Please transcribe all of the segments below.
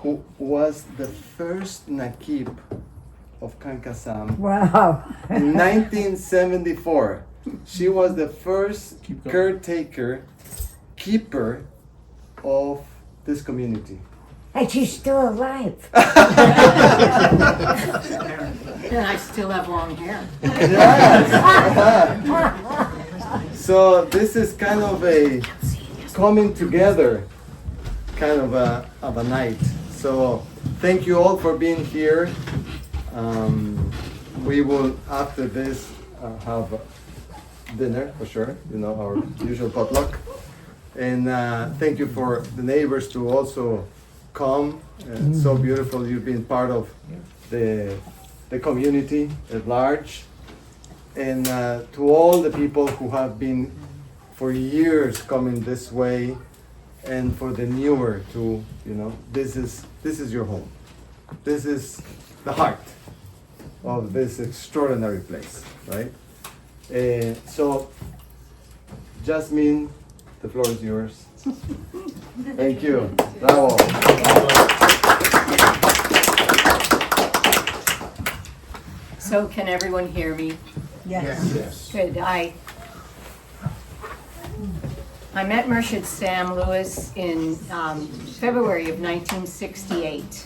who was the first Naqib of Khankah SAM Wow. in 1974. She was the first caretaker, keeper of this community. And she's still alive. And I still have long hair. Yes. So this is kind of a coming together kind of a night. So thank you all for being here. We will after this have dinner for sure, you know, our usual potluck. And thank you for the neighbors to also come. It's so beautiful you've been part of the community at large. And to all the people who have been for years coming this way, and for the newer to, you know, this is your home. This is the heart of this extraordinary place, right? So, Yasmin, the floor is yours. Thank you. Bravo. So can everyone hear me? Yes. Good. I met Murshid Sam Lewis in February of 1968.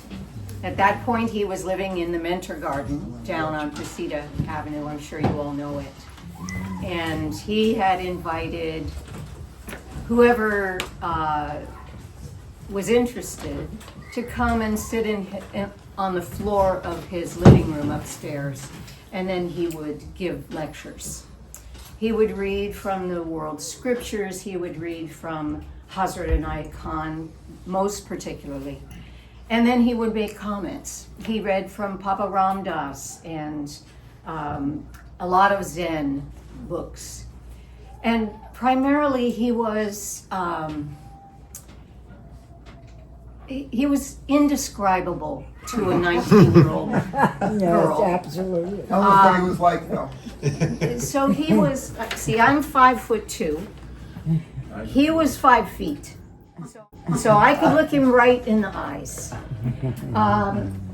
At that point, he was living in the Mentor Garden down on Presida Avenue. I'm sure you all know it. And he had invited whoever was interested to come and sit on the floor of his living room upstairs, and then he would give lectures. He would read from the world scriptures. He would read from Hazrat Inayat Khan, most particularly. And then he would make comments. He read from Papa Ram Dass and a lot of Zen books. And primarily he was indescribable to a 19-year-old girl. Yes, absolutely. Tell us what he was like, though. So he was, see, I'm 5'2". He was 5 feet. So I could look him right in the eyes.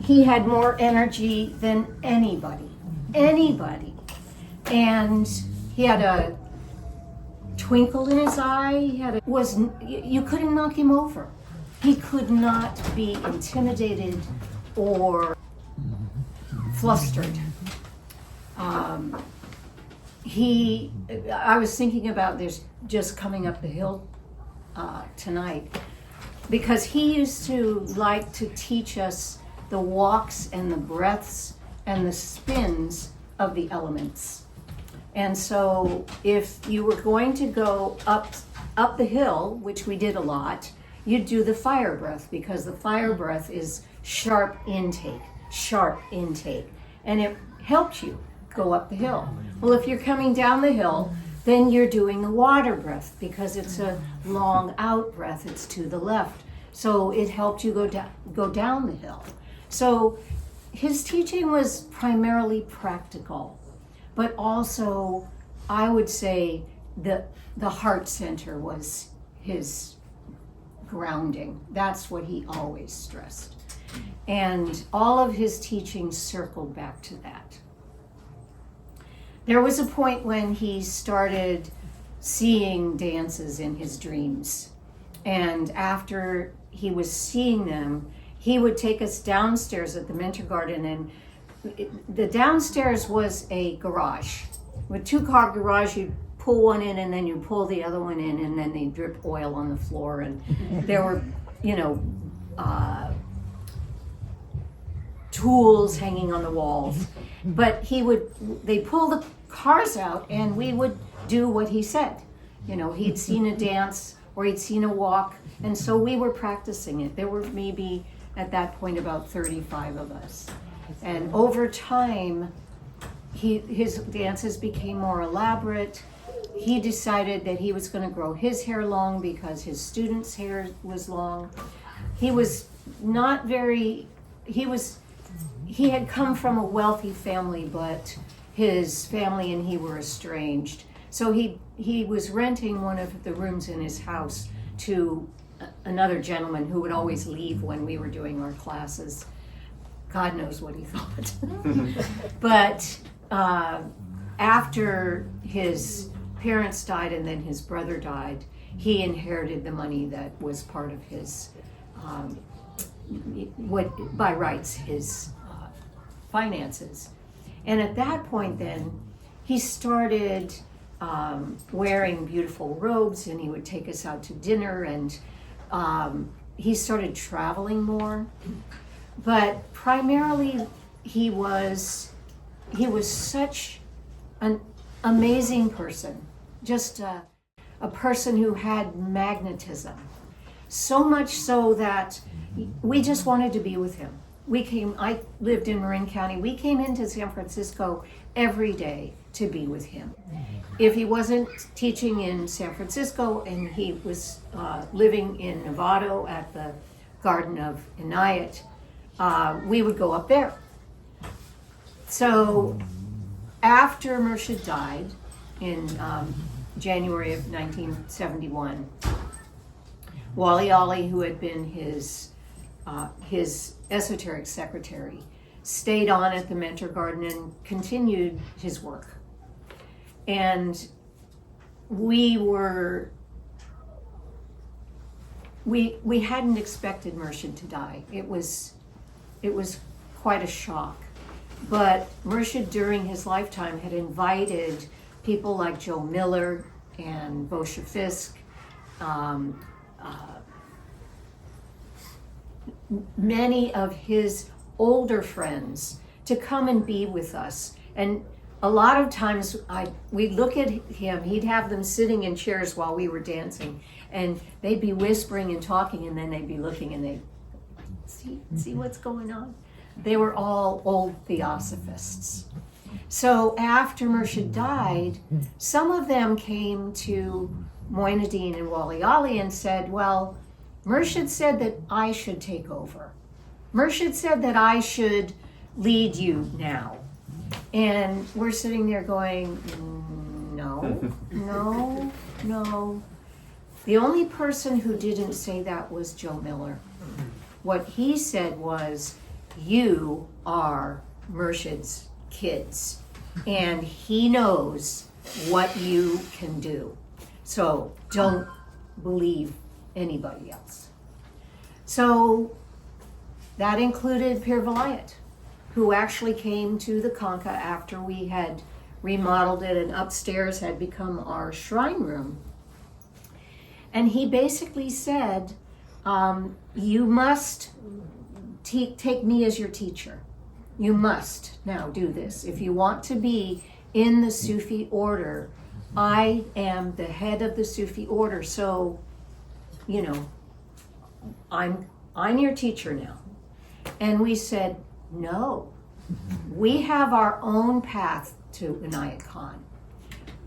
He had more energy than anybody. And he had a twinkle in his eye. You couldn't knock him over. He could not be intimidated or flustered. I was thinking about this just coming up the hill tonight, because he used to like to teach us the walks and the breaths and the spins of the elements. And so if you were going to go up the hill, which we did a lot, you'd do the fire breath, because the fire breath is sharp intake, and it helped you go up the hill. Well, if you're coming down the hill, then you're doing the water breath, because it's a long out breath, it's to the left. So it helped you go down the hill. So his teaching was primarily practical, but also I would say the heart center was his grounding. That's what he always stressed. And all of his teachings circled back to that. There was a point when he started seeing dances in his dreams. And after he was seeing them, he would take us downstairs at the Mentor Garden, and the downstairs was a garage. With 2-car garage, you'd pull one in and then you pull the other one in, and then they drip oil on the floor, and there were, tools hanging on the walls. But they'd pull the cars out and we would do what he said. He'd seen a dance or he'd seen a walk, and so we were practicing it. There were maybe at that point about 35 of us. And over time, his dances became more elaborate. He decided that he was going to grow his hair long because his students' hair was long. He had come from a wealthy family, but his family and he were estranged. So he was renting one of the rooms in his house to another gentleman who would always leave when we were doing our classes. God knows what he thought. But after his parents died and then his brother died, he inherited the money that was part of his, what by rights, his finances. And at that point then, he started wearing beautiful robes, and he would take us out to dinner, and he started traveling more. But primarily, he was such an amazing person, just a person who had magnetism. So much so that we just wanted to be with him. I lived in Marin County. We came into San Francisco every day to be with him. If he wasn't teaching in San Francisco and he was living in Novato at the Garden of Inayat, we would go up there. So after Murshid died in January of 1971, Wali Ali, who had been his esoteric secretary, stayed on at the Mentor Garden and continued his work. And we hadn't expected Murshid to die. It was quite a shock. But Murshid, during his lifetime, had invited people like Joe Miller and Bosha Fisk, many of his older friends, to come and be with us. And a lot of times we'd look at him, he'd have them sitting in chairs while we were dancing, and they'd be whispering and talking, and then they'd be looking and they'd see what's going on. They were all old theosophists. So after Murshid died, some of them came to Moinuddin and Wali Ali and said, well, Murshid said that I should take over. Murshid said that I should lead you now. And we're sitting there going, no. The only person who didn't say that was Joe Miller. What he said was, you are Murshid's kids, and he knows what you can do. So don't believe anybody else. So that included Pir Vilayat, who actually came to the Khankah after we had remodeled it, and upstairs had become our shrine room. And he basically said, you must take me as your teacher. You must now do this. If you want to be in the Sufi order, I am the head of the Sufi order, so, I'm your teacher now. And we said, no, we have our own path to Inayat Khan.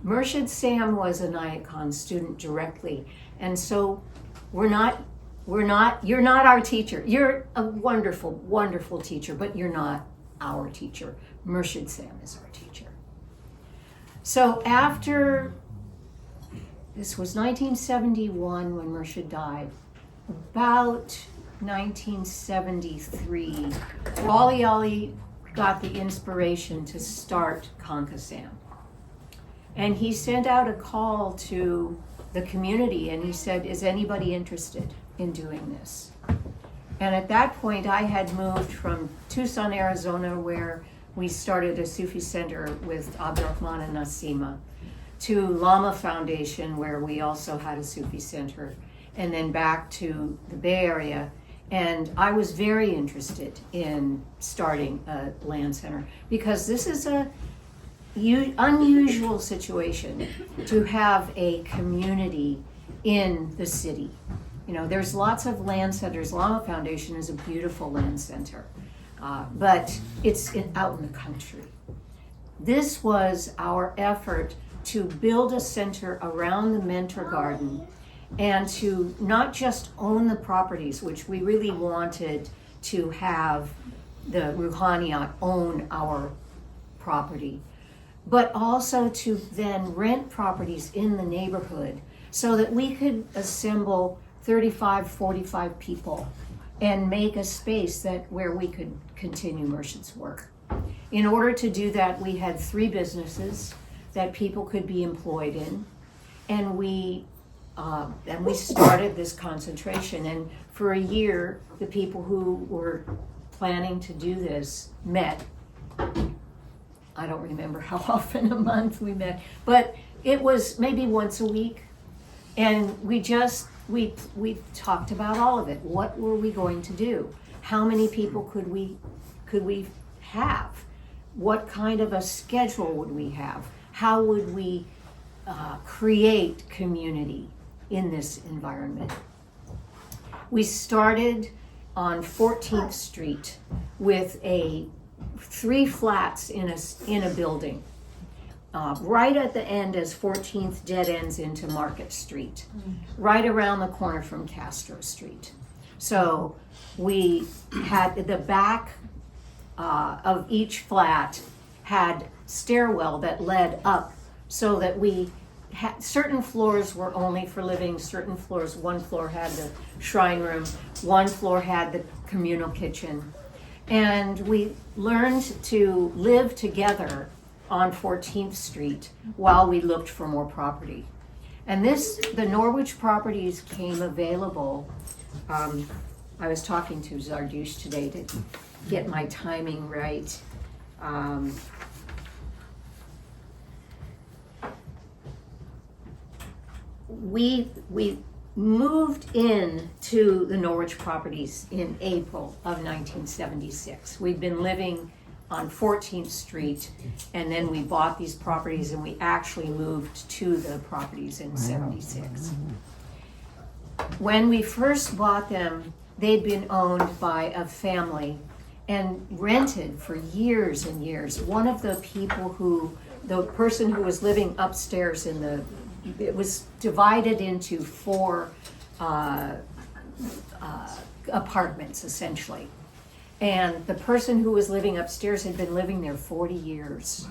Murshid Sam was Inayat Khan's student directly, and so you're not our teacher. You're a wonderful, wonderful teacher, but you're not our teacher. Murshid Sam is our teacher. So after, this was 1971 when Murshid died, about 1973, Wali Ali got the inspiration to start Khankah SAM. And he sent out a call to the community and he said, is anybody interested in doing this? And at that point, I had moved from Tucson, Arizona, where we started a Sufi center with Abdurrahman and Nasima, to Lama Foundation, where we also had a Sufi center, and then back to the Bay Area. And I was very interested in starting a land center because this is a unusual situation to have a community in the city. There's lots of land centers. Lama Foundation is a beautiful land center, but it's out in the country. This was our effort to build a center around the Mentor Garden and to not just own the properties, which we really wanted to have the Rouhaniyat own our property, but also to then rent properties in the neighborhood so that we could assemble 35, 45 people and make a space where we could continue Merchant's work. In order to do that, we had 3 businesses that people could be employed in, and we started this concentration. And for a year, the people who were planning to do this met. I don't remember how often a month we met, but it was maybe once a week, and we talked about all of it. What were we going to do? How many people could we have? What kind of a schedule would we have? How would we create community in this environment? We started on 14th Street with 3 flats in a building. Right at the end as 14th dead ends into Market Street, right around the corner from Castro Street. So we had the back of each flat had stairwell that led up, so that we had certain floors were only for living, certain floors, one floor had the shrine room, one floor had the communal kitchen. And we learned to live together on 14th Street while we looked for more property. And the Norwich properties came available. I was talking to Zardouche today to get my timing right. We moved in to the Norwich properties in April of 1976. We'd been living on 14th Street, and then we bought these properties, and we actually moved to the properties in 76. When we first bought them, they'd been owned by a family and rented for years and years. One of the person who was living upstairs it was divided into 4 apartments, essentially. And the person who was living upstairs had been living there 40 years,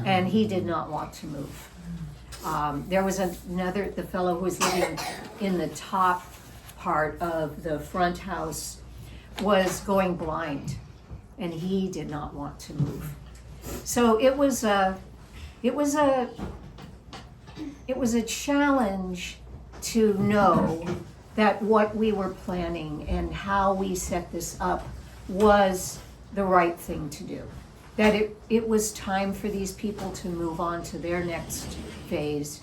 and he did not want to move. There was the fellow who was living in the top part of the front house was going blind, and he did not want to move. So it was a challenge to know that what we were planning and how we set this up was the right thing to do. That it was time for these people to move on to their next phase,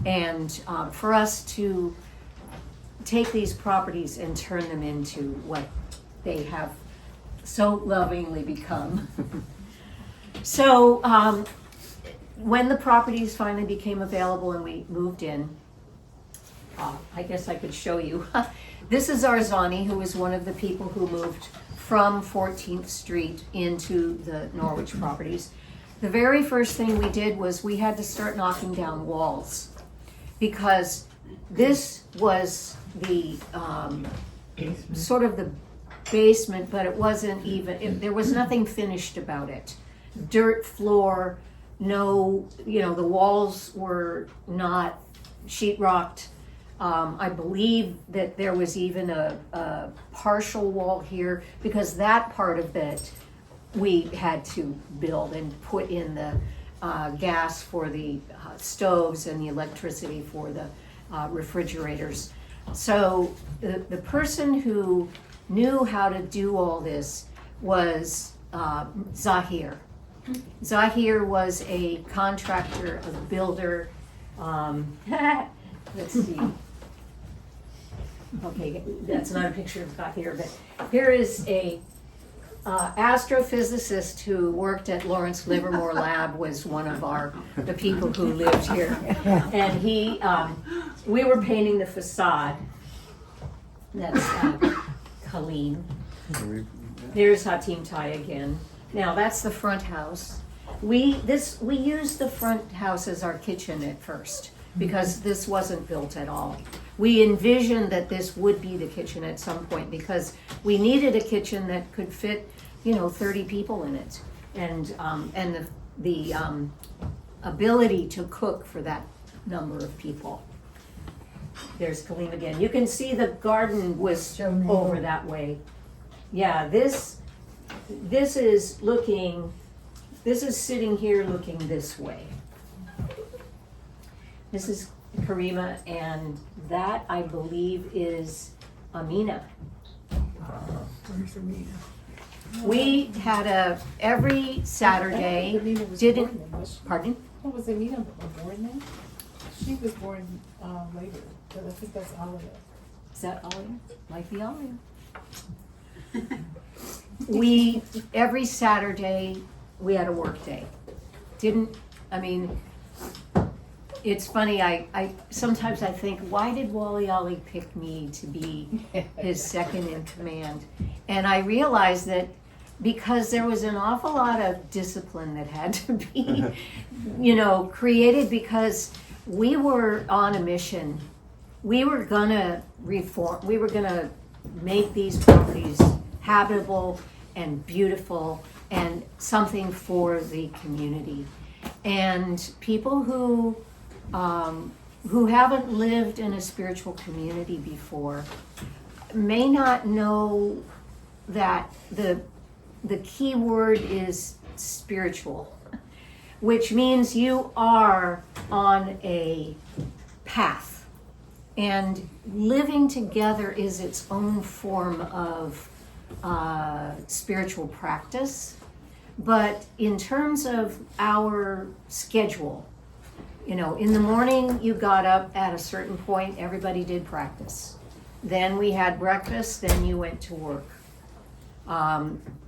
and for us to take these properties and turn them into what they have so lovingly become. So when the properties finally became available and we moved in, I guess I could show you. This is Arzani, who was one of the people who moved from 14th Street into the Norwich properties. The very first thing we did was we had to start knocking down walls, because this was the sort of the basement, but it wasn't even, there was nothing finished about it. Dirt floor, no, the walls were not sheetrocked. I believe that there was even a partial wall here, because that part of it we had to build and put in the gas for the stoves and the electricity for the refrigerators. So the person who knew how to do all this was Zahir. Zahir was a contractor, a builder. Let's see. Okay, that's not a picture of Zahir, but here is a astrophysicist who worked at Lawrence Livermore Lab, was one of the people who lived here. And we were painting the facade. That's Colleen. There's Hatim Tai again. Now that's the front house. We used the front house as our kitchen at first, because this wasn't built at all. We envisioned that this would be the kitchen at some point, because we needed a kitchen that could fit, 30 people in it, and the ability to cook for that number of people. there's Kaleem again. You can see the garden was over that way. Yeah, this is looking, this is sitting here looking this way. This is Karima, and that I believe is Amina. Where's Amina? We had every Saturday, pardon? What was Amina born then? She was born later, but I think that's Alia. Is that Alia? Might be Alia. We, every Saturday, we had a work day. It's funny, I sometimes I think, why did Wally Ollie pick me to be his second in command? And I realized that because there was an awful lot of discipline that had to be, created, because we were on a mission. We were gonna reform, we were gonna make these properties habitable and beautiful and something for the community. And people who haven't lived in a spiritual community before may not know that the key word is spiritual, which means you are on a path, and living together is its own form of spiritual practice. But in terms of our schedule, in the morning you got up at a certain point, everybody did practice. Then we had breakfast, then you went to work.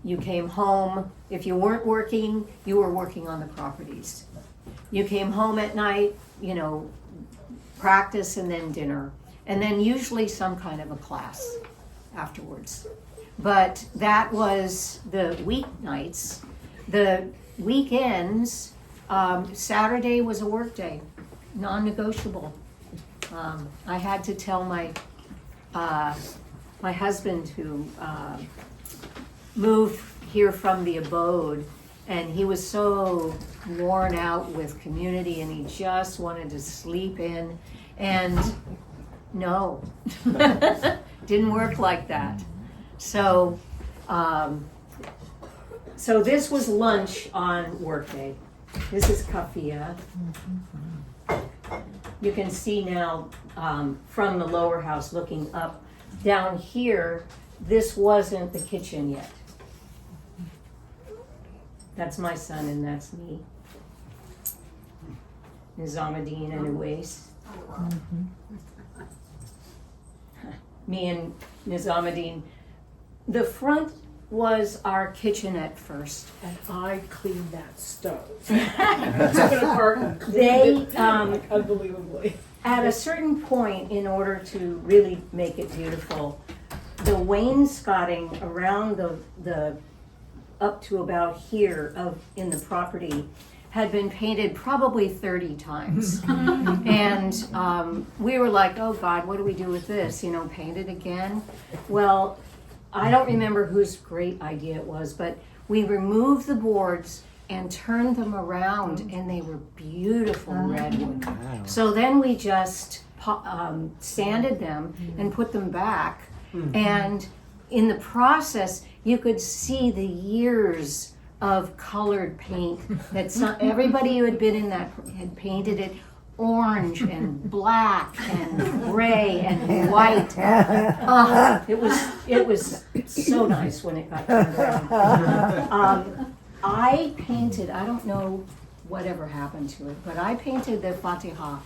You came home. If you weren't working, you were working on the properties. You came home at night, practice and then dinner. And then usually some kind of a class afterwards. But that was the weeknights. The weekends, Saturday was a work day, non-negotiable. I had to tell my husband, who moved here from the abode, and he was so worn out with community and he just wanted to sleep in, and no, didn't work like that. So this was lunch on workday. This is kafia. You can see now from the lower house looking up. Down here, this wasn't the kitchen yet. That's my son and that's me. Nizamuddin and Uwais. Me and Nizamuddin. The front was our kitchen at first. And I cleaned that stove. Took it apart and They, cleaned it unbelievably. At a certain point, in order to really make it beautiful, the wainscoting around the up to about here in the property had been painted probably 30 times. And we were like, oh God, what do we do with this? Paint it again? Well, I don't remember whose great idea it was, but we removed the boards and turned them around, and they were beautiful redwood. Wow. So then we just sanded them and put them back. And in the process, you could see the years of colored paint that everybody who had been in that had painted it orange and black and gray and white. It was so nice when it got turned around. I painted, I don't know whatever happened to it, but I painted the Fatiha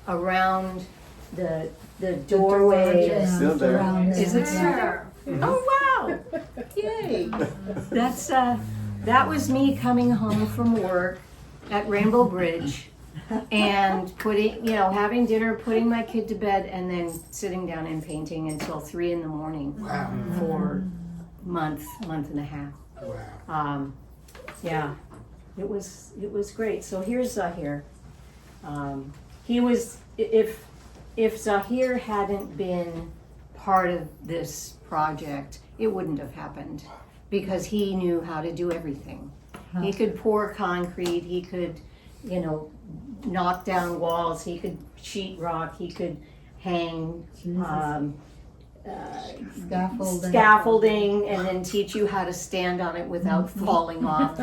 around the doorway. Still there. Is it there? Oh wow! Yay! That was me coming home from work at Rainbow Bridge and having dinner, putting my kid to bed, and then sitting down and painting until 3 a.m. for month and a half. Wow. Yeah, it was great. So here's Zahir. He was, if Zahir hadn't been part of this project, it wouldn't have happened, because he knew how to do everything. He could pour concrete, he could, knock down walls, he could sheet rock, he could hang Scaffolding. scaffolding and then teach you how to stand on it without falling off.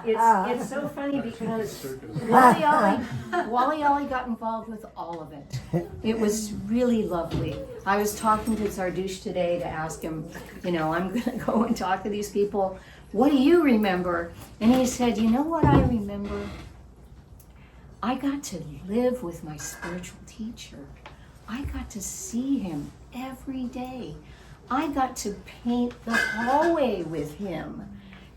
It's so funny because Wally Ollie got involved with all of it. It was really lovely. I was talking to Zardush today to ask him, I'm going to go and talk to these people. What do you remember? And he said, you know what I remember? I got to live with my spiritual teacher. I got to see him every day. I got to paint the hallway with him.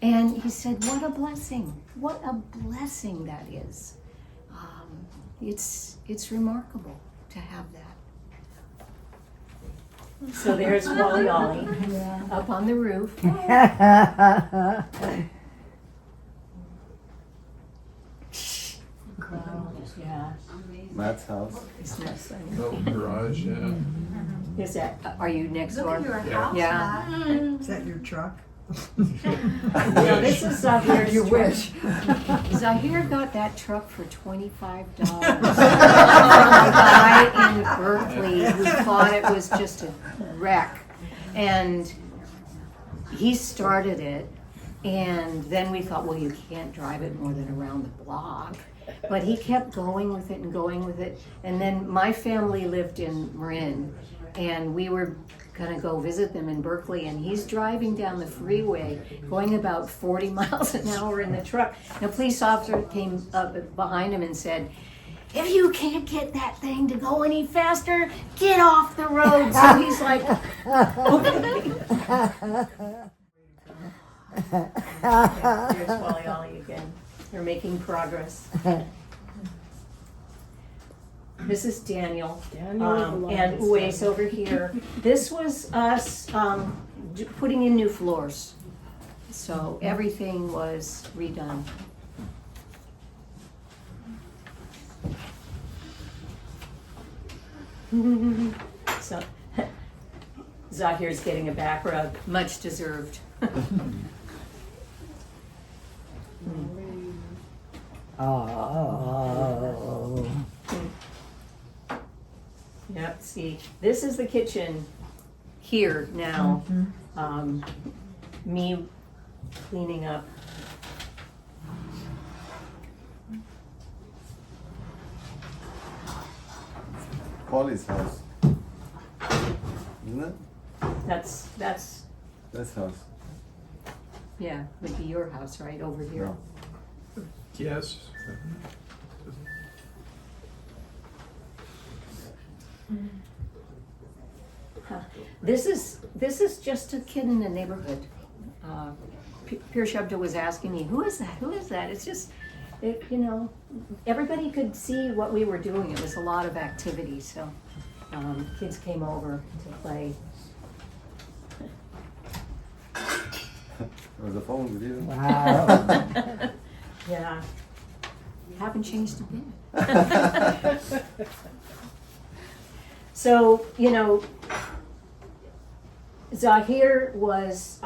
And he said, what a blessing. What a blessing that is. It's remarkable to have that. So there's Wally Ollie up on the roof. Wow, yeah. Matt's house. Isn't that funny? Little garage, yeah. Is that, are you next door? Yeah. Yeah. Is that your truck? No, this is Zahir's You truck. wish. Zahir got that truck for $25 from a guy in Berkeley who thought it was just a wreck. And he started it, and then we thought, well, you can't drive it more than around the block. But he kept going with it and going with it. And then my family lived in Marin, and we were gonna go visit them in Berkeley, and he's driving down the freeway going about 40 miles an hour in the truck. And a police officer came up behind him and said, if you can't get that thing to go any faster, get off the road. So he's like, okay. Here's Wally Ollie again. They're making progress. This is Daniel, and Uwais over here. This was us putting in new floors. So everything was redone. So Zahir's getting a back rub, much deserved. Oh. Yep, see, this is the kitchen here now. Me cleaning up. Polly's house. Isn't it? That's This house. yeah, would be your house, right, over here. No. Yes. This is just a kid in the neighborhood. Pir Shabda was asking me, who is that? Who is that? It's just, everybody could see what we were doing. It was a lot of activity, so kids came over to play. There was a phone with you. Wow. Yeah, haven't changed a bit. So, Zahir was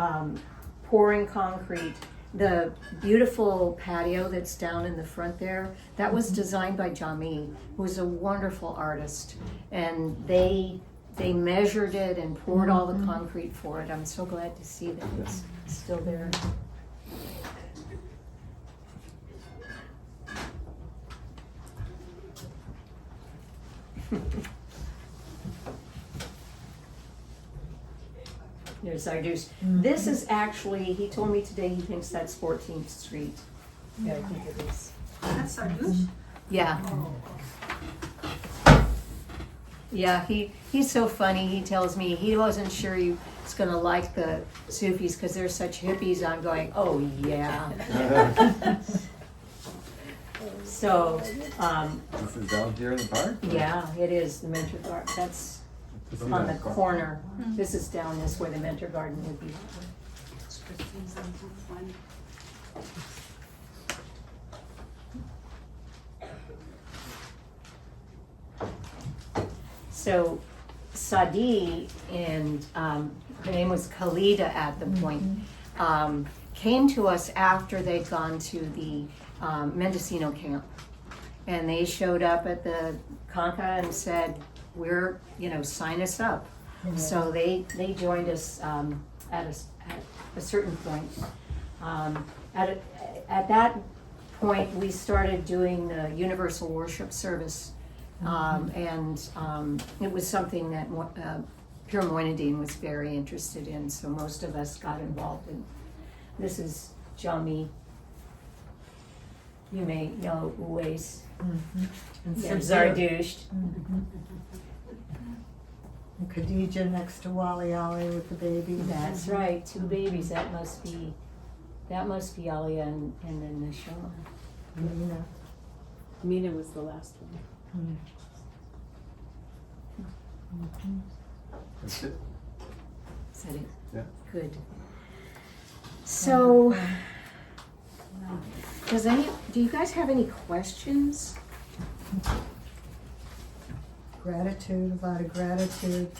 pouring concrete. The beautiful patio that's down in the front there, that was designed by Jami, who is a wonderful artist. And they measured it and poured all the concrete for it. I'm so glad to see that it's still there. There's Zardush. This is actually, he told me today he thinks that's 14th Street. Yeah, I think it is. That's Sardush? Yeah. Yeah, he's so funny. He tells me he wasn't sure he was going to like the Sufis because they're such hippies. I'm going, oh yeah. So, This is down here in the park? yeah, it is the Mentor Garden. That's on the corner. This is down this where the Mentor Garden would be. So Sadi and her name was Khalida at the point, came to us after they'd gone to the Mendocino camp. and they showed up at the Khankah and said, we're, sign us up. So they joined us at a certain point. At that point, we started doing the universal worship service, and it was something that Pure Moinadine was very interested in, so most of us got involved in. This is Jami. You may know Uwais. And There's Sabir. Zardusht. And Khadija next to Wali Ali with the baby. That's right, 2 babies. That must be Alia and then Nishama. Nina. Mina was the last one. That's it. Is that it? Yeah. Good. So, do you guys have any questions? Gratitude, a lot of gratitude.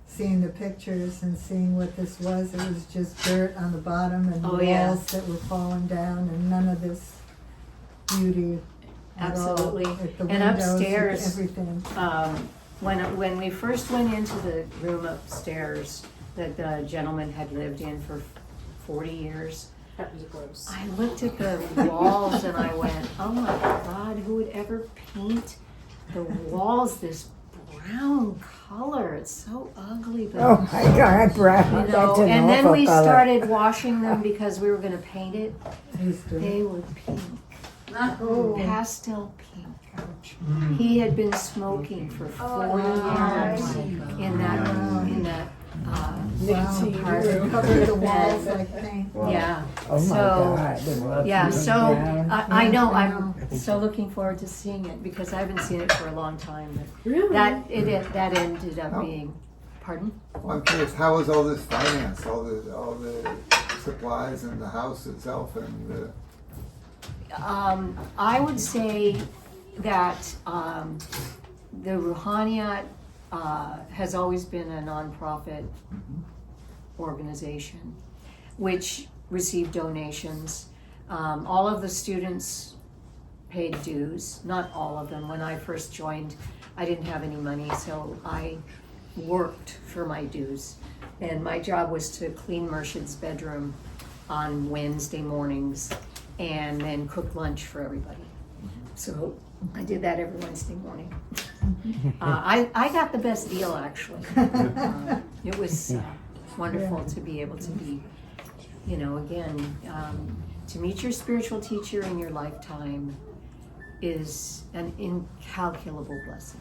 Seeing the pictures and seeing what this was, it was just dirt on the bottom and Oh, walls yeah. that were falling down and none of this beauty at all. Absolutely. Like the And windows, upstairs, everything. When we first went into the room upstairs that the gentleman had lived in for 40 years, That was gross. I looked at the walls and I went, oh my God, who would ever paint the walls this brown color? It's so ugly, but Oh my God, brown, that's an and then awful we color. started washing them because we were gonna paint it. Used to. They were pink, Oh. pastel pink. He had been smoking for 40 years in that Nicotine part. room. Covered the walls like paint. Yeah. Oh my So, God. the rough yeah, was so brown. I know, I'm so looking forward to seeing it because I haven't seen it for a long time. But Really? that ended up being, pardon? Well, I'm curious, how was all this financed, all the supplies and the house itself and the, I would say that the Ruhaniyat has always been a nonprofit organization which received donations. All of the students paid dues, not all of them. When I first joined, I didn't have any money, so I worked for my dues. And my job was to clean Murshid's bedroom on Wednesday mornings and then cook lunch for everybody. So I did that every Wednesday morning. I got the best deal, actually. It was wonderful to be able to be, again, to meet your spiritual teacher in your lifetime is an incalculable blessing.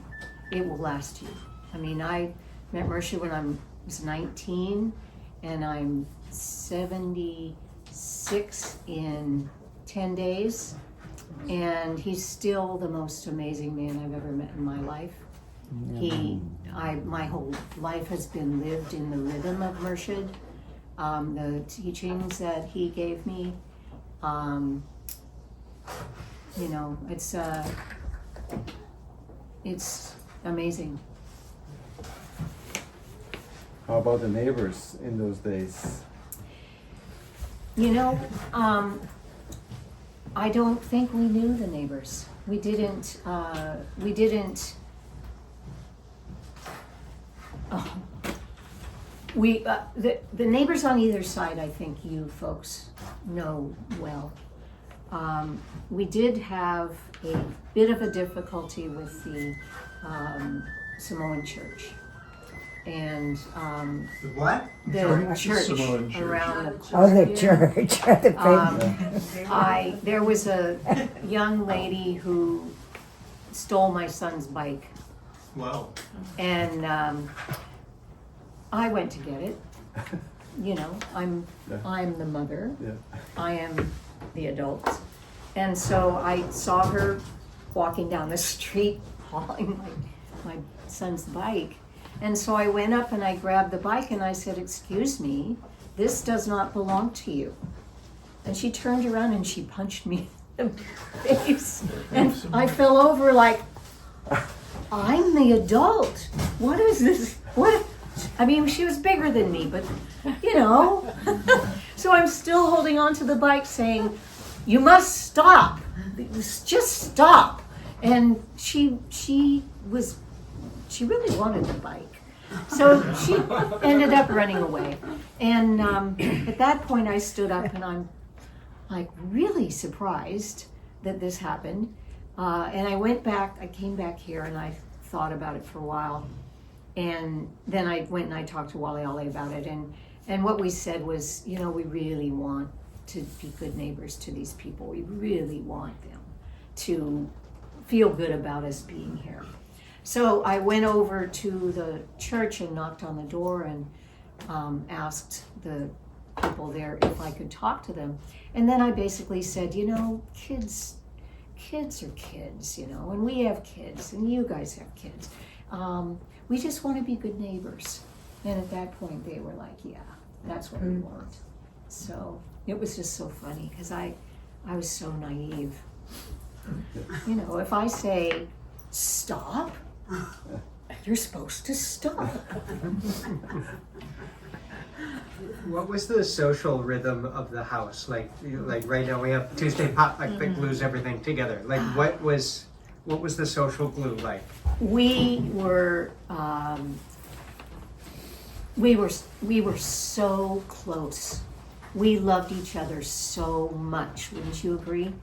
It will last you. I mean, I met Murshid when I was 19, and I'm 76 in 10 days. And he's still the most amazing man I've ever met in my life. My whole life has been lived in the rhythm of Murshid, the teachings that he gave me. It's amazing. How about the neighbors in those days? I don't think we knew the neighbors. We didn't. The neighbors on either side, I think you folks know well. We did have a bit of a difficulty with the Samoan church. And the what? the church Samoan church. around the Oh, the corner. church, the big, There was a young lady who stole my son's bike, Wow. and I went to get it. I'm the mother. Yeah. I am the adult, and so I saw her walking down the street hauling my son's bike. And so I went up and I grabbed the bike and I said, "Excuse me, this does not belong to you." And she turned around and she punched me in the face. And I fell over like, I'm the adult. What is this? I mean, she was bigger than me, but So I'm still holding on to the bike saying, "You must stop. Just stop." And she really wanted the bike. So she ended up running away. And at that point I stood up and I'm like really surprised that this happened. And I came back here and I thought about it for a while. And then I went and I talked to Wally Ollie about it. And what we said was, we really want to be good neighbors to these people. We really want them to feel good about us being here. So I went over to the church and knocked on the door and asked the people there if I could talk to them. And then I basically said, kids are kids, and we have kids and you guys have kids. We just want to be good neighbors. And at that point they were like, yeah, that's what we want. So it was just so funny because I was so naive. If I say, stop, you're supposed to stop. What was the social rhythm of the house? Like right now we have Tuesday potluck that glues everything together. Like what was the social glue like? We were so close. We loved each other so much. Wouldn't you agree?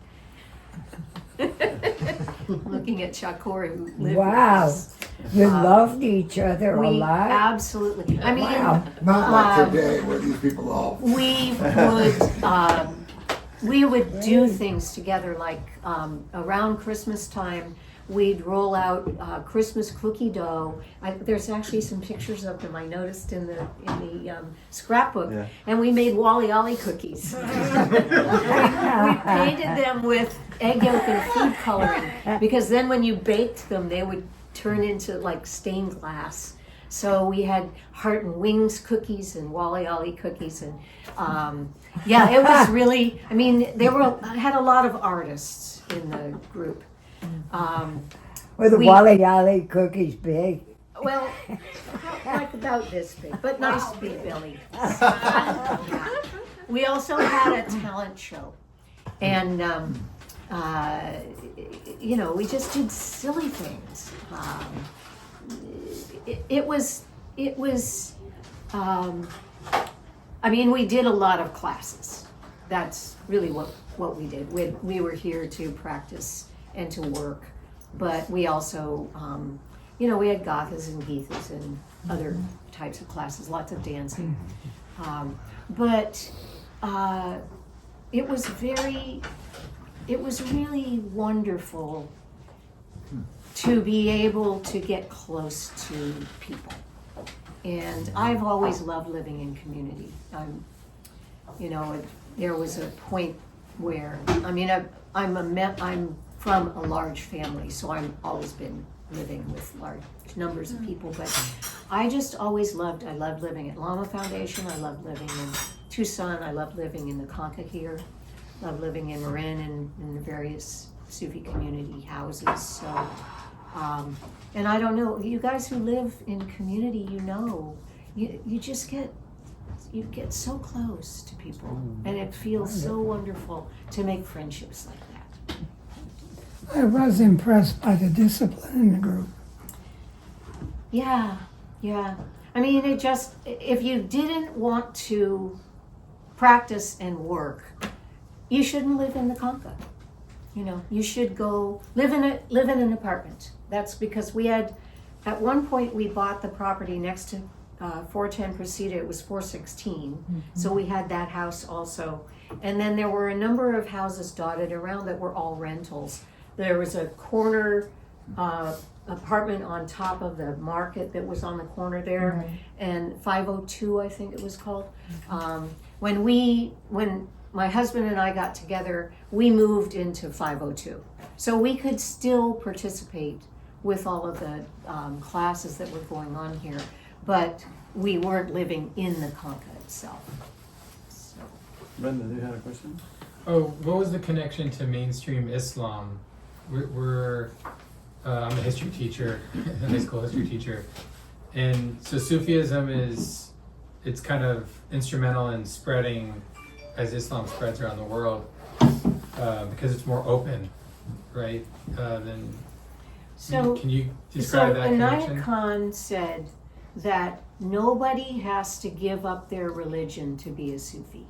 Looking at Shakur, who lived with Wow. us. You loved each other a We lot? absolutely. I mean, Wow. Not like today where these people all. we would do things together, like around Christmas time. We'd roll out Christmas cookie dough. There's actually some pictures of them I noticed in the scrapbook, Yeah. and we made Wally Ollie cookies. we painted them with egg yolk and food coloring because then when you baked them, they would turn into like stained glass. So we had heart and wings cookies and Wally Ollie cookies, and it was really. I mean, I had a lot of artists in the group. Were the Wally Ollie cookies big? Well, like about this big, but nice big belly. Yeah. We also had a talent show, and we just did silly things. It was. We did a lot of classes. That's really what we did. We were here to practice and to work, but we also, we had Gathas and Geethas and other types of classes, lots of dancing. But it was really wonderful to be able to get close to people. And I've always loved living in community. There was a point where, I'm from a large family, so I've always been living with large numbers of people, but I just always loved living at Lama Foundation. I loved living in Tucson. I loved living in the Khankah here. Loved living in Marin and in the various Sufi community houses. So, and I don't know, you guys who live in community, you just get so close to people, and it feels so wonderful to make friendships like that. I was impressed by the discipline in the group. Yeah. If you didn't want to practice and work, you shouldn't live in the Khankah. You should go live in an apartment. That's because at one point we bought the property next to 410 Presida. It was 416. So we had that house also. And then there were a number of houses dotted around that were all rentals. There was a corner apartment on top of the market that was on the corner there, and 502, I think it was called. When my husband and I got together, we moved into 502, so we could still participate with all of the classes that were going on here, but we weren't living in the Khankah itself. So. Brenda, do you have a question? Oh, what was the connection to mainstream Islam? I'm a history teacher, a high school history teacher, and so Sufism it's kind of instrumental in spreading as Islam spreads around the world because it's more open, right, than So, Can you so describe that Inayat connection? Khan said that nobody has to give up their religion to be a Sufi.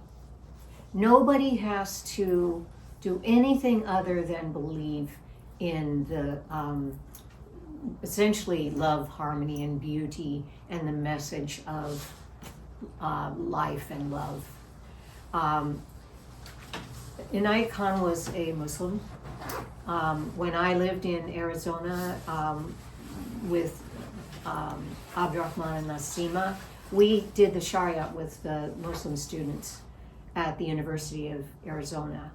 Nobody has to do anything other than believe in the essentially love, harmony, and beauty, and the message of life and love. Inayat Khan was a Muslim. When I lived in Arizona with Abdurrahman and Nasima, we did the Shariat with the Muslim students at the University of Arizona.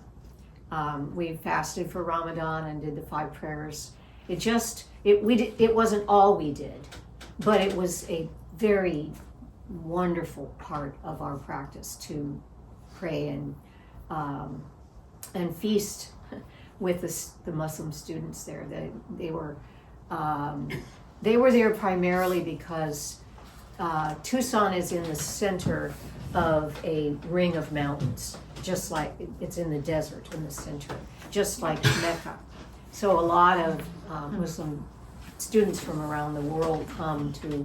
We fasted for Ramadan and did the 5 prayers. It wasn't all we did, but it was a very wonderful part of our practice to pray and feast with the Muslim students there. They were there primarily because Tucson is in the center of a ring of mountains, just like it's in the desert in the center, just like Mecca. So a lot of Muslim students from around the world come to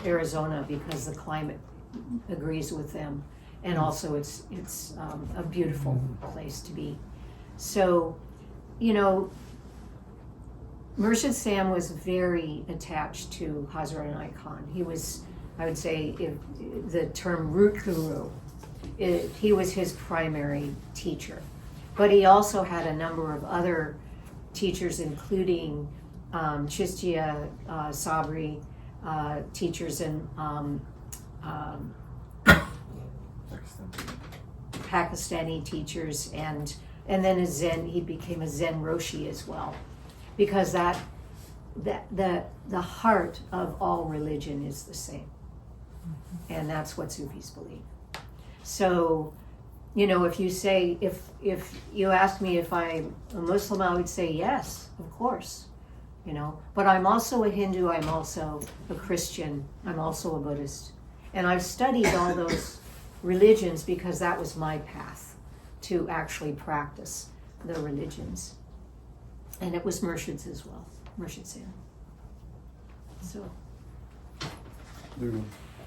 Arizona because the climate agrees with them, and also it's a beautiful place to be. So, you know, Murshid Sam was very attached to Hazrat Inayat Khan. He was, I would say, the term root guru, he was his primary teacher. But he also had a number of other teachers, including Chishtiya Sabri teachers and Pakistani teachers, and then he became a Zen Roshi as well, because the heart of all religion is the same, and that's what Sufis believe. So, you know, if you ask me if I'm a Muslim, I would say yes, of course, you know. But I'm also a Hindu, I'm also a Christian, I'm also a Buddhist. And I've studied all those religions because that was my path to actually practice the religions. And it was Murshid's as well, Murshid Sam. So.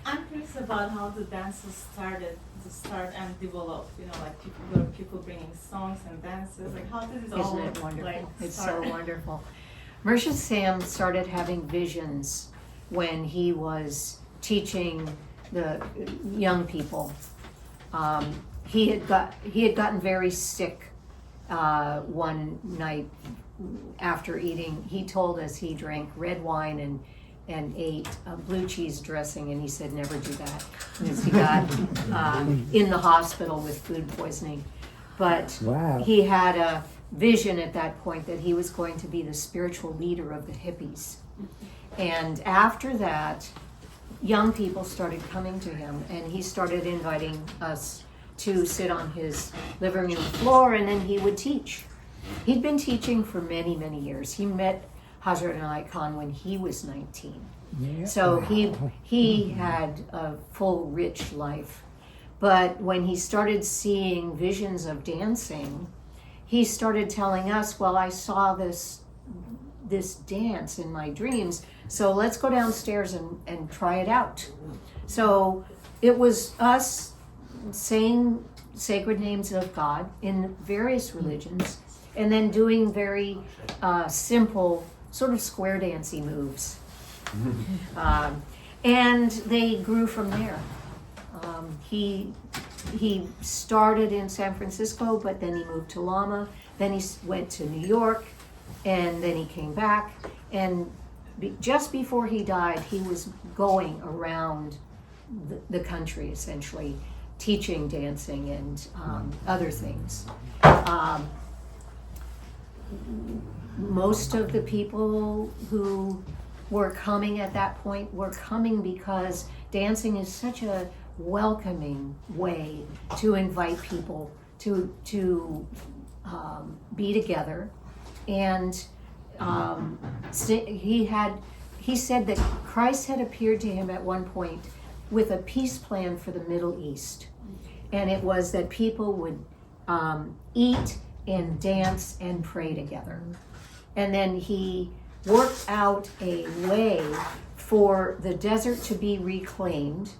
I'm curious about how the dances started and developed. You know, like people bringing songs and dances. Like, how did it all? Isn't it wonderful? Like, It's start? so wonderful. Murshid Sam started having visions when he was teaching the young people. He had gotten very sick one night after eating. He told us he drank red wine and ate blue cheese dressing, and he said never do that because he got in the hospital with food poisoning. But Wow. he had a vision at that point that he was going to be the spiritual leader of the hippies. And after that, young people started coming to him, and he started inviting us to sit on his living room floor, and then he would teach. He'd been teaching for many, many years. He met Hazrat Inayat Khan when he was 19. Yeah. So he had a full, rich life. But when he started seeing visions of dancing, he started telling us, well, I saw this dance in my dreams, so let's go downstairs and try it out. So it was us saying sacred names of God in various religions, and then doing very simple sort of square dancey moves. And they grew from there. He started in San Francisco, but then he moved to Lama, then he went to New York, and then he came back. And just before he died, he was going around the country, essentially, teaching dancing and other things. Most of the people who were coming at that point were coming because dancing is such a welcoming way to invite people to be together. And he said that Christ had appeared to him at one point with a peace plan for the Middle East, and it was that people would eat and dance and pray together. And then he worked out a way for the desert to be reclaimed.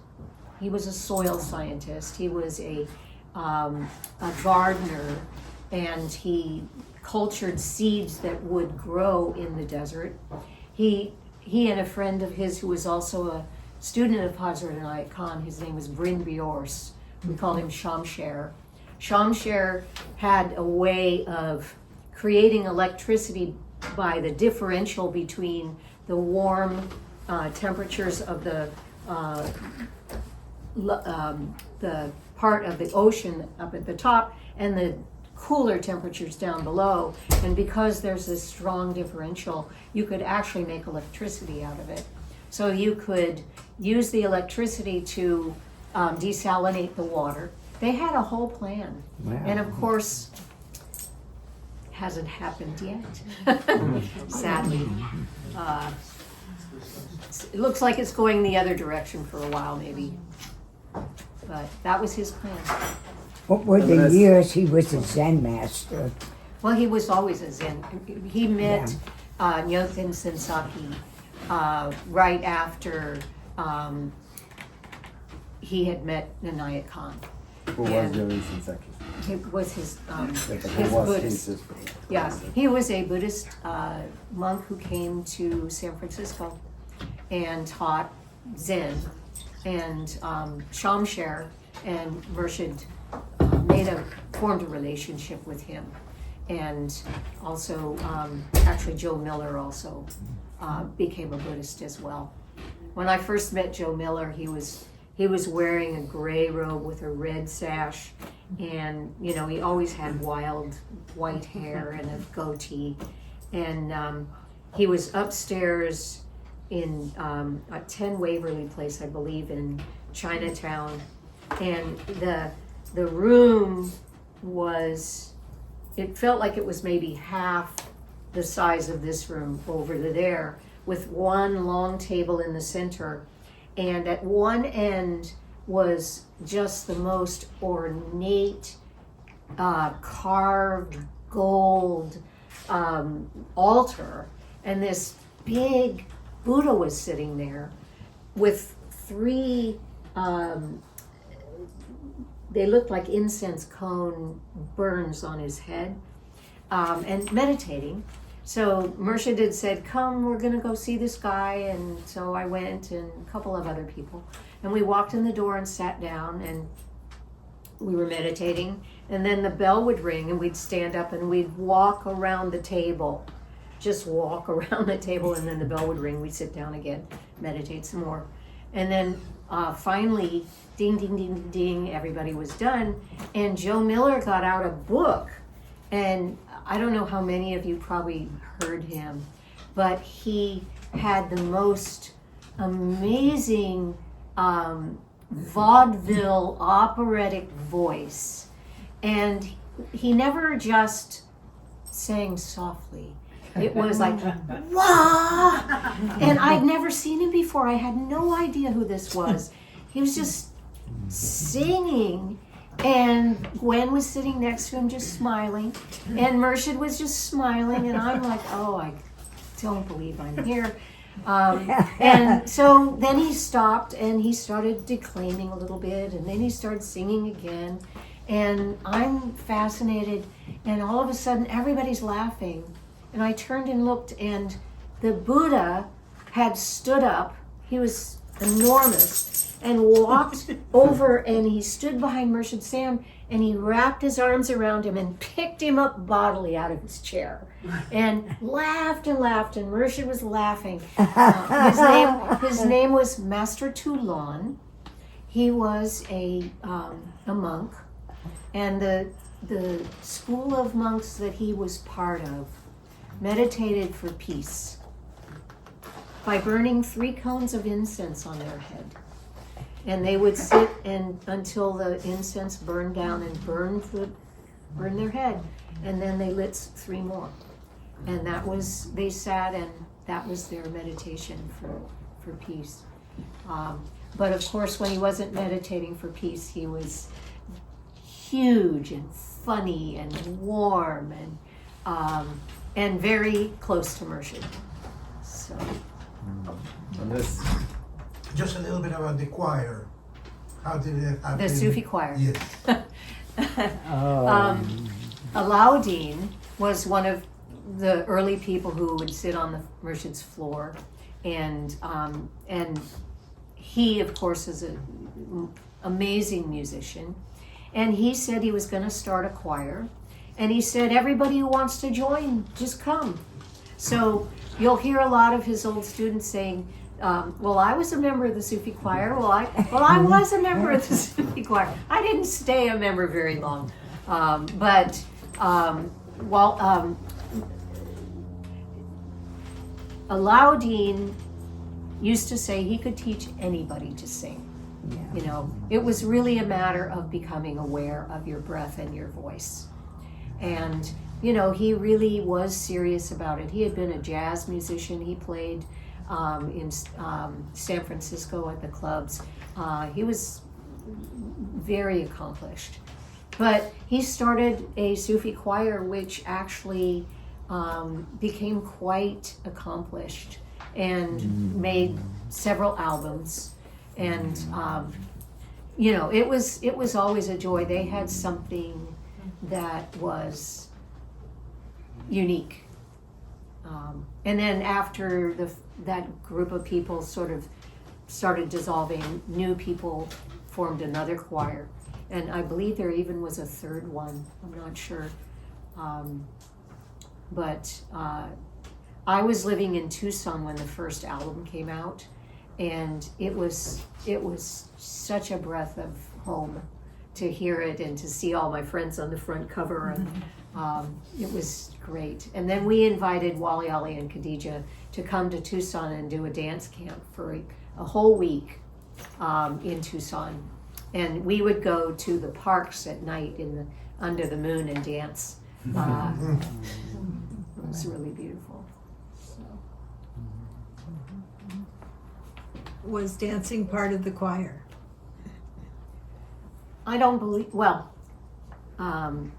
He was a soil scientist. He was a gardener, and he cultured seeds that would grow in the desert. He and a friend of his who was also a student of Hazrat Inayat Khan, his name was Bryn Biors. We called him Shamsher. Shamsher had a way of creating electricity by the differential between the warm temperatures of the part of the ocean up at the top and the cooler temperatures down below. And because there's this strong differential, you could actually make electricity out of it. So you could use the electricity to desalinate the water. They had a whole plan. Wow. And of course, hasn't happened yet, sadly. It looks like it's going the other direction for a while, maybe. But that was his plan. What were the Unless- years he was a Zen master? Well, he was always a Zen. He met Nyoten Sensaki right after he had met Inayat Khan. Who was And the recent Saki? he was his Who was Buddhist. his- Yeah, he was a Buddhist monk who came to San Francisco and taught Zen. And Shamsher and Murshid formed a relationship with him. And also, actually Joe Miller also became a Buddhist as well. When I first met Joe Miller, he was wearing a gray robe with a red sash, and you know, he always had wild white hair and a goatee. And he was upstairs in 10 Waverly Place, I believe, in Chinatown, and the room was, it felt like it was maybe half the size of this room over there, with one long table in the center, and at one end was just the most ornate carved gold altar, and this big Buddha was sitting there with three they looked like incense cone burns on his head, and meditating. So Murshid had said, come, we're gonna go see this guy. And so I went, and a couple of other people, and we walked in the door and sat down, and we were meditating. And then the bell would ring, and we'd stand up and we'd walk around the table, just walk around the table, and then the bell would ring, we'd sit down again, meditate some more. And then finally, ding, ding, ding, ding, ding, everybody was done. And Joe Miller got out a book. And I don't know how many of you probably heard him, but he had the most amazing vaudeville operatic voice. And he never just sang softly. It was like, wah! And I'd never seen him before. I had no idea who this was. He was just singing, and Gwen was sitting next to him just smiling, and Murshid was just smiling, and I'm like, oh, I don't believe I'm here. And so then he stopped, and he started declaiming a little bit, and then he started singing again, and I'm fascinated, and all of a sudden everybody's laughing. And I turned and looked, and the Buddha had stood up. He was enormous, and walked over, and he stood behind Murshid Sam, and he wrapped his arms around him and picked him up bodily out of his chair, and laughed, and Murshid was laughing. His name was Master Toulon. He was a monk, and the school of monks that he was part of meditated for peace by burning 3 cones of incense on their head. And they would sit until the incense burned down and burned their head, and then they lit 3 more. And they sat, and that was their meditation for peace. But of course, when he wasn't meditating for peace, he was huge and funny and warm and very close to Murshid. So And this, Just a little bit about the choir. How did it happen? the Sufi choir. Yes. Alauddin was one of the early people who would sit on the Murshid's floor, and he, of course, is an amazing musician, and he said he was going to start a choir, and he said, everybody who wants to join, just come. So you'll hear a lot of his old students saying, well, I was a member of the Sufi choir. I was a member of the Sufi choir. I didn't stay a member very long, but Alauddin used to say he could teach anybody to sing. You know, it was really a matter of becoming aware of your breath and your voice. And, you know, he really was serious about it. He had been a jazz musician. He played in San Francisco at the clubs. He was very accomplished. But he started a Sufi choir, which actually became quite accomplished and made several albums. And you know, it was always a joy. They had something that was unique. And then after that group of people sort of started dissolving, new people formed another choir. And I believe there even was a third one, I'm not sure. But I was living in Tucson when the first album came out, and it was such a breath of home to hear it and to see all my friends on the front cover, and it was great. And then we invited Wally Ali and Khadija to come to Tucson and do a dance camp for a whole week in Tucson. And we would go to the parks at night under the moon and dance. It was really beautiful. So. Was dancing part of the choir? I don't believe, well, I'm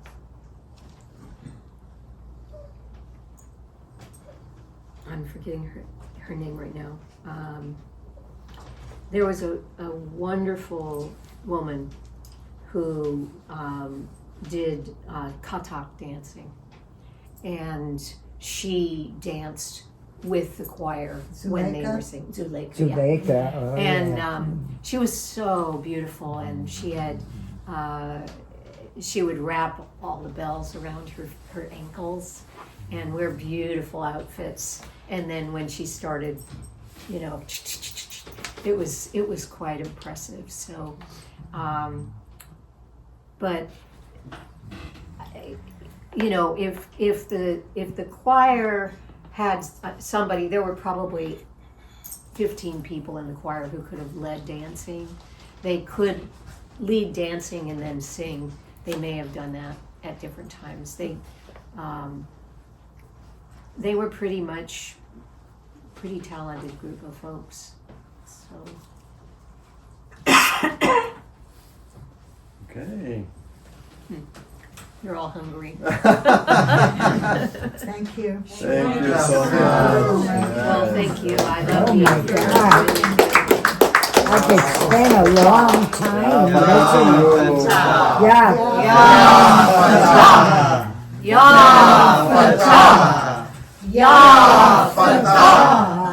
forgetting her name right now. There was a wonderful woman who did Kathak dancing, and she danced with the choir when they were singing. Zuleika. Yeah. Oh, And she was so beautiful, and she had she would wrap all the bells around her ankles and wear beautiful outfits. And then when she started, you know, it was quite impressive. So, but you know, if the choir had somebody, there were probably 15 people in the choir who could have led dancing. They could lead dancing and then sing. They may have done that at different times. They were pretty talented group of folks. So. okay. You're all hungry. Thank you. Thank you so much. Well, thank you. I love Oh you. my God. I could spend a long time listening. Yeah. Ya Fatah. Ya Fatah.